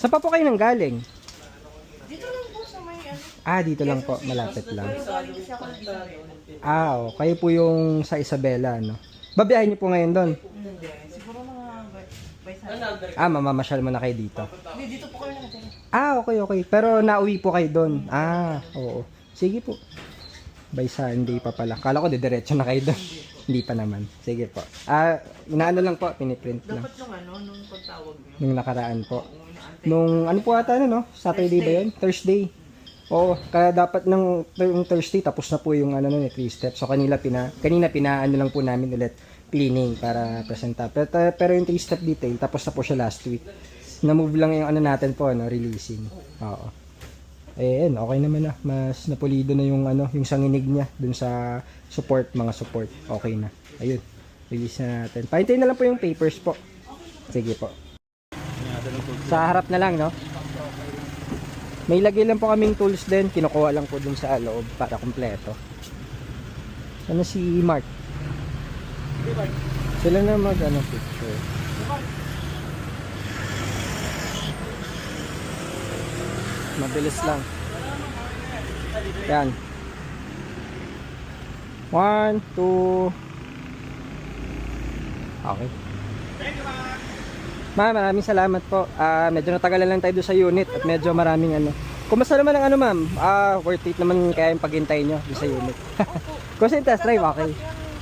Saan pa po kayo nang galing? Dito lang po sa may ano. Dito lang po. Malapit lang. Pero galing kasi ako dito. Kayo po yung sa Isabela, no? Babiyahin niyo po ngayon doon? Hindi. Siguro mga by Sunday. Mamamasyal mo na kayo dito. Hindi, dito po kayo nakatira. Okay. Pero nauwi po kayo doon. Oo. Sige po. By Sunday pa pala. Kala ko diretso na kayo doon. Hindi pa naman. Sige po. Inaano lang po, piniprint lang. Dapat nung ano, nung pagtawag niyo. Nung nakaraan po. Nung ano po ata no? Saturday ba yun? Thursday. Oo, kaya dapat yung Thursday tapos na po yung ano nun, 3 steps. So kanina pinaano lang po namin ulit cleaning para presenta. Pero yung 3 step detail tapos na po siya last week. Na-move lang yung ano natin po, releasing. Oo. Okay naman na. Mas napulido na yung yung sanginig niya dun sa mga support. Okay na. Ayun. Release na natin. Pahintayin na lang po yung papers po. Sige po. Sa harap na lang, no? May lagay lang po kaming tools din. Kinukuha lang po dun sa loob para kompleto. Ano si Mark? Sila na picture. Mabilis lang. Yan. 1, 2. Okay. Ma'am, maraming salamat po. Medyo natagalan lang tayo doon sa unit at medyo maraming Kumusta naman ang ma'am? Worth it naman kaya yung paghintay nyo doon sa unit. Kasi yung test drive, okay.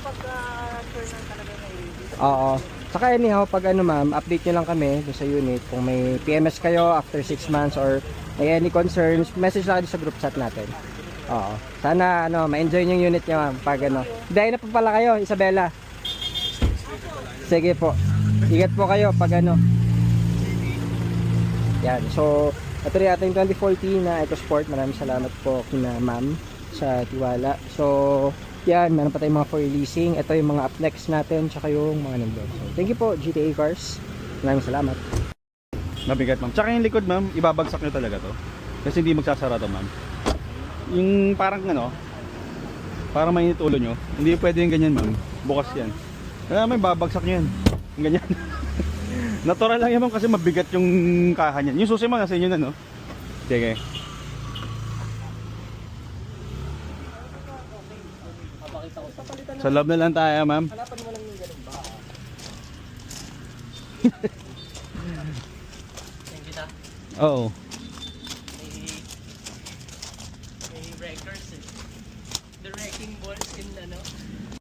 Pagka-turn lang talaga na i-release. Oo. Saka anyhow, pag ma'am, update nyo lang kami doon sa unit. Kung may PMS kayo after 6 months or may any concerns, message lang kayo sa group chat natin. Oo. Sana ma-enjoy yung unit nyo ma'am. Pag Dahil na pa pala kayo, Isabela. Sige po. Ingat po kayo pag Yan. So, ito rin ating 2014 na EcoSport. Maraming salamat po kina ma'am sa tiwala. So, yan. Meron pa tayong mga for releasing. Ito yung mga up next natin. Tsaka yung mga nandun. So, thank you po GTA Cars. Maraming salamat. Mabigat ma'am. Tsaka yung likod ma'am, ibabagsak nyo talaga to. Kasi hindi magsasara to ma'am. Yung parang parang mainit ulo nyo. Hindi pwede yung ganyan ma'am. Bukas yan. Kaya may babagsak nyo yan. Yung ganyan. Natural lang yan ma'am kasi mabigat yung kaha niyan. Yung susi mga sa inyo na Sige. Sa loob na lang tayo ma'am. Hanapan mo lang yung ganun ba? Thank you, ta. Oo. May wreckers eh. The wrecking balls in